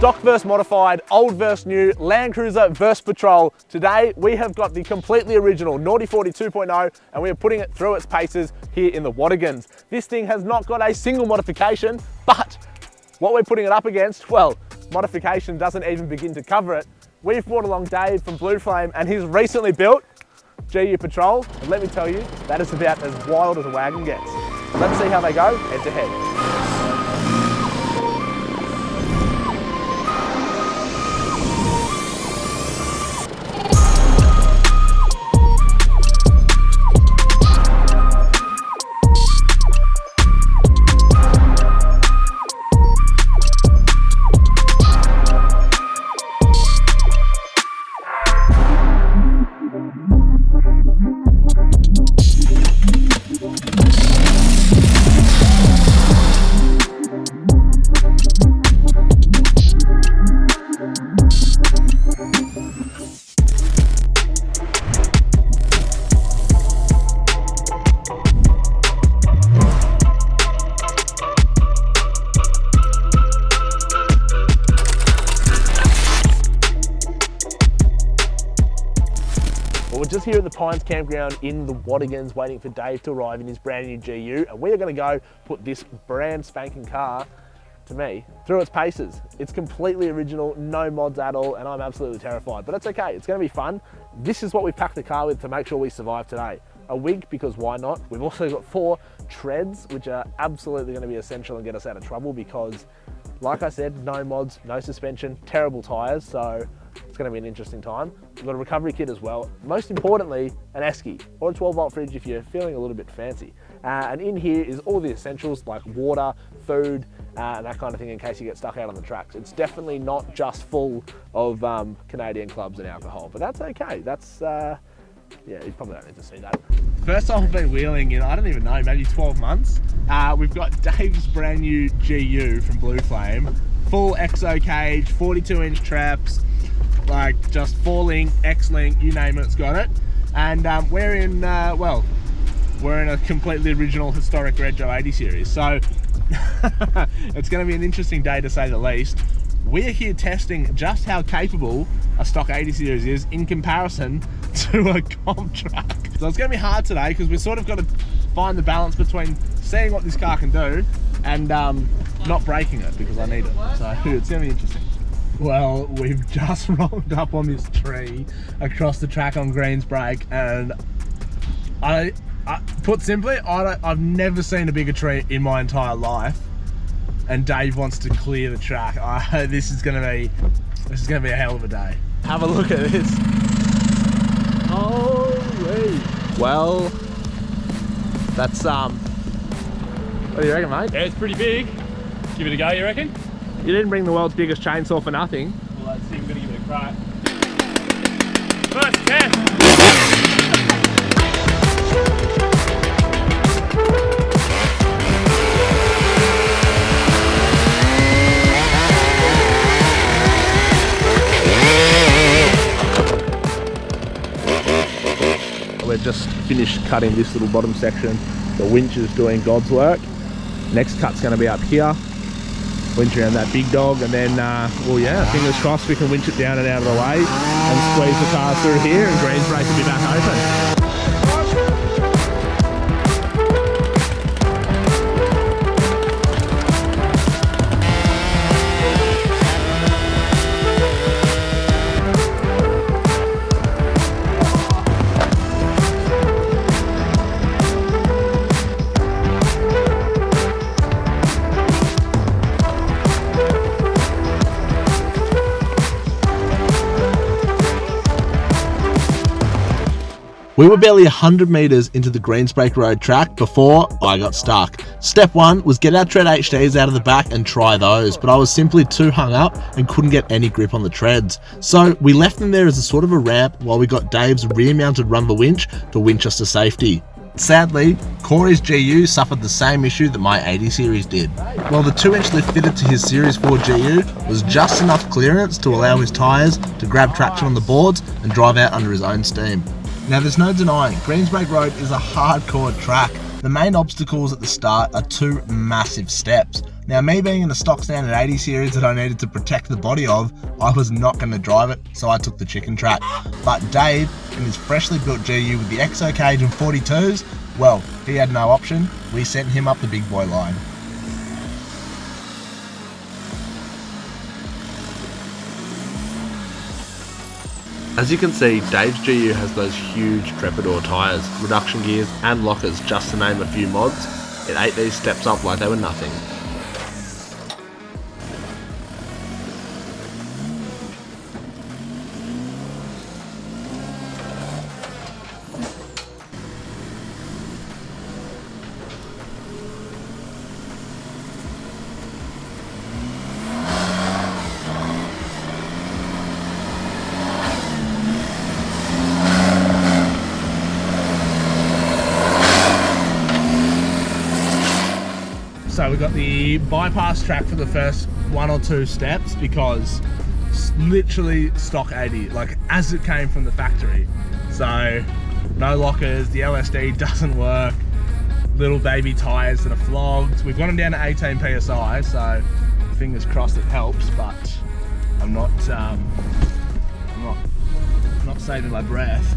Stock versus modified, old versus new, Landcruiser versus Patrol. Today we have got the completely original NGTY40 2.0 and we are putting it through its paces here in the Wadigans. This thing has not got a single modification, but what we're putting it up against, well, modification doesn't even begin to cover it. We've brought along Dave from Blue Flame and he's recently built GU Patrol, and let me tell you, that is about as wild as a wagon gets. Let's see how they go head to head. Well, we're just here at the Pines Campground in the Wadigans waiting for Dave to arrive in his brand new GU, and we are going to go put this brand spanking car, to me, through its paces. It's completely original, no mods at all, and I'm absolutely terrified, but it's okay, it's going to be fun. This is what we've packed the car with to make sure we survive today. A wig, because why not? We've also got 4 treads, which are absolutely going to be essential and get us out of trouble because, like I said, no mods, no suspension, terrible tyres, so it's going to be an interesting time. We've got a recovery kit as well. Most importantly, an esky or a 12-volt fridge if you're feeling a little bit fancy. And in here is all the essentials like water, food, and that kind of thing in case you get stuck out on the tracks. It's definitely not just full of Canadian clubs and alcohol, but that's okay. That's, yeah, you probably don't need to see that. First time I've been wheeling in, I don't even know, maybe 12 months. We've got Dave's brand new GU from Blue Flame. Full EXO cage, 42-inch traps, like just 4-link, X-link, you name it, it's got it. And we're in, well, we're in a completely original historic Retro 80 series. So it's going to be an interesting day to say the least. We're here testing just how capable a stock 80 series is in comparison to a comp truck. So it's going to be hard today because we've sort of got to find the balance between seeing what this car can do and not breaking it because I need it. So it's going to be interesting. Well, we've just rolled up on this tree across the track on Green's Break, and I put simply, I've never seen a bigger tree in my entire life. And Dave wants to clear the track. This is gonna be a hell of a day. Have a look at this. Holy! Well, that's what do you reckon, mate? Yeah, it's pretty big. Give it a go, you reckon? You didn't bring the world's biggest chainsaw for nothing. Well, that's it. We're gonna give it a crack. First test. We've just finished cutting this little bottom section. The winch is doing God's work. Next cut's going to be up here. Winch around that big dog, and then, well, yeah, fingers crossed we can winch it down and out of the way and squeeze the car through here, and Green's Break will be back open. We were barely 100 metres into the Greensbreak Road track before I got stuck. Step 1 was get our tread HDs out of the back and try those, but I was simply too hung up and couldn't get any grip on the treads. So we left them there as a sort of a ramp while we got Dave's rear-mounted rumble winch to winch us to safety. Sadly, Corey's GU suffered the same issue that my 80 series did. While the 2-inch lift fitted to his Series 4 GU was just enough clearance to allow his tyres to grab traction on the boards and drive out under his own steam. Now there's no denying, Greensbreak Road is a hardcore track. The main obstacles at the start are 2 massive steps. Now, me being in a stock standard 80 series that I needed to protect the body of, I was not going to drive it, so I took the chicken track. But Dave, in his freshly built GU with the EXO cage and 42s, well, he had no option. We sent him up the big boy line. As you can see, Dave's GU has those huge Trepador tyres, reduction gears and lockers, just to name a few mods. It ate these steps up like they were nothing. So we got the bypass track for the first 1 or 2 steps because it's literally stock 80, like as it came from the factory. So no lockers, the LSD doesn't work, little baby tires that are flogged. We've got them down to 18 PSI, so fingers crossed it helps, but I'm not saving my breath.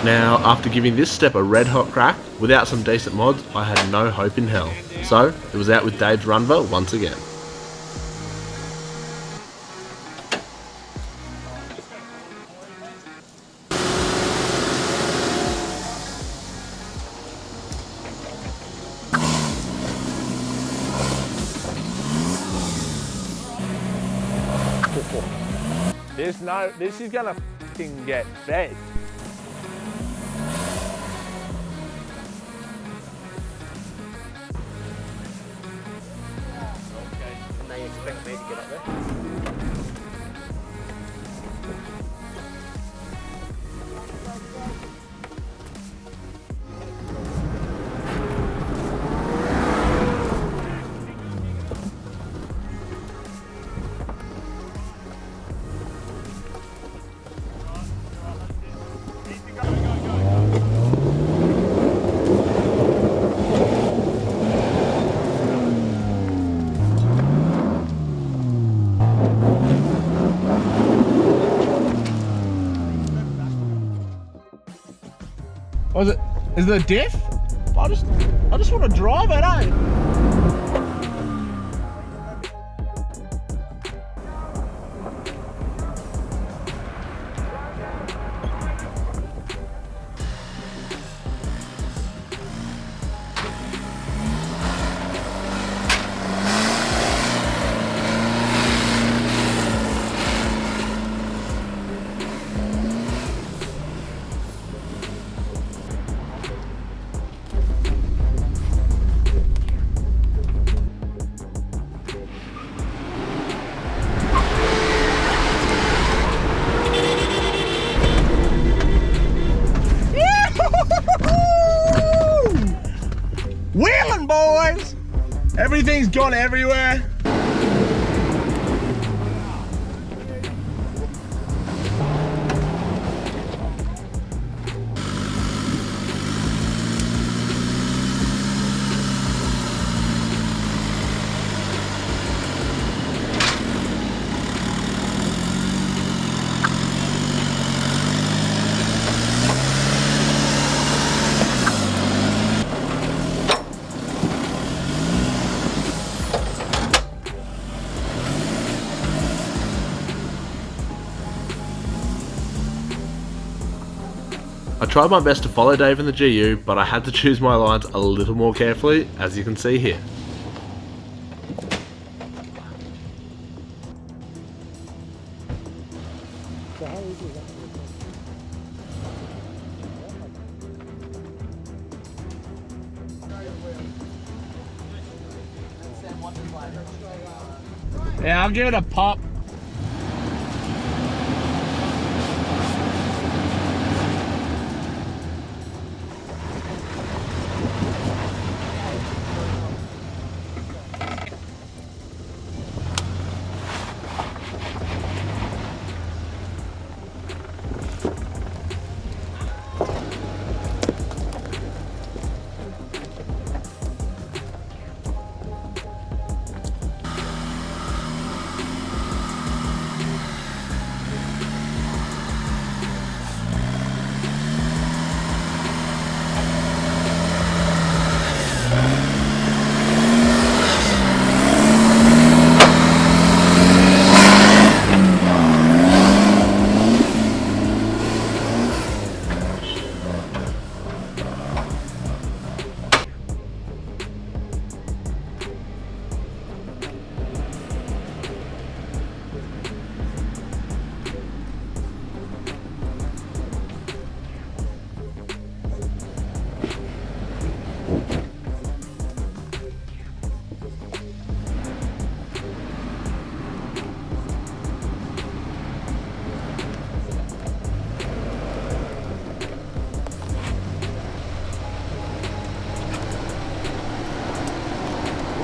Now, after giving this step a red hot crack, without some decent mods, I had no hope in hell. So, it was out with Dave's Runver once again. This is gonna fucking get fed. And they expect me to get up there. Was it? Is it a diff? I just want to drive it, eh? Wheeling, boys! Everything's gone everywhere. I tried my best to follow Dave in the GU, but I had to choose my lines a little more carefully, as you can see here. Yeah, I'll give it a pop.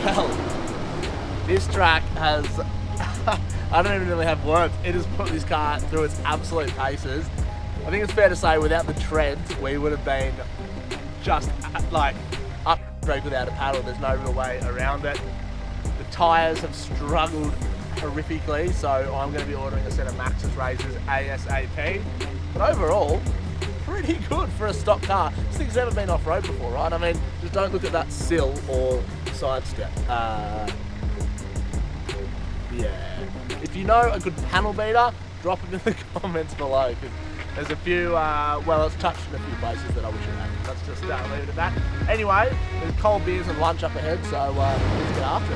Well, this track has, I don't even really have words. It has put this car through its absolute paces. I think it's fair to say without the treads, we would have been just like up brake without a paddle. There's no real way around it. The tyres have struggled horrifically, so I'm going to be ordering a set of Maxxis razors ASAP. But overall, pretty good for a stock car. This thing's never been off-road before, right? I mean, just don't look at that sill or sidestep. Yeah. If you know a good panel beater, drop it in the comments below, because there's a few, well, it's touched in a few places that I wish it had. Let's just leave it at that. Anyway, there's cold beers and lunch up ahead, so let's get after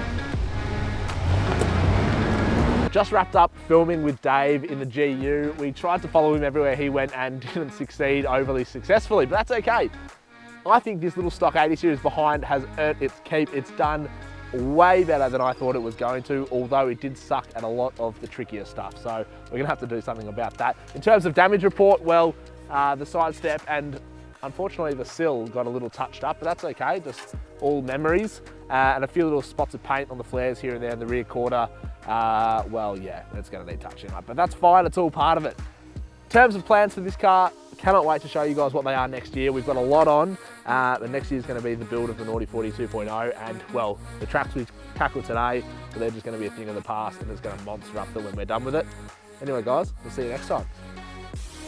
it. Just wrapped up filming with Dave in the GU. We tried to follow him everywhere he went and didn't succeed overly successfully, but that's okay. I think this little stock 80 series behind has earned its keep. It's done way better than I thought it was going to, although it did suck at a lot of the trickier stuff. So we're gonna have to do something about that. In terms of damage report, well, the sidestep and unfortunately the sill got a little touched up, but that's okay, just all memories. And a few little spots of paint on the flares here and there in the rear quarter. Well, yeah, it's gonna need touching up, but that's fine, it's all part of it. In terms of plans for this car, cannot wait to show you guys what they are next year. We've got a lot on. The next year is going to be the build of the NGTY40 2.0, and well, the tracks we tackled today, so they're just going to be a thing of the past, and it's going to monster up them when we're done with it. Anyway guys, we'll see you next time.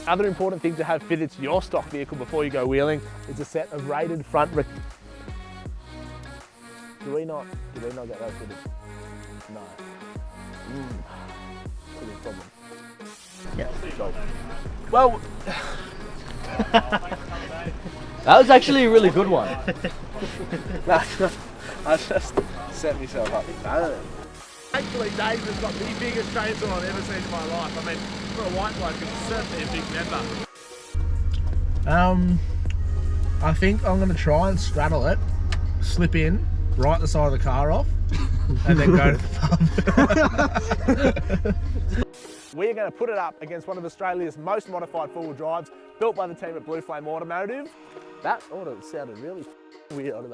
Other important thing to have fitted to your stock vehicle before you go wheeling is a set of rated front. Do we not get those fitted? No. Could be a problem. Yeah. Well, That was actually a really good one. I just set myself up. Thankfully, Dave has got the biggest chainsaw I've ever seen in my life. I mean, for a white bloke, it's certainly a big member. I think I'm going to try and straddle it, slip in, right the side of the car off, and then go to the pub. We're going to put it up against one of Australia's most modified four-wheel drives, built by the team at Blue Flame Automotive. That sounded really weird.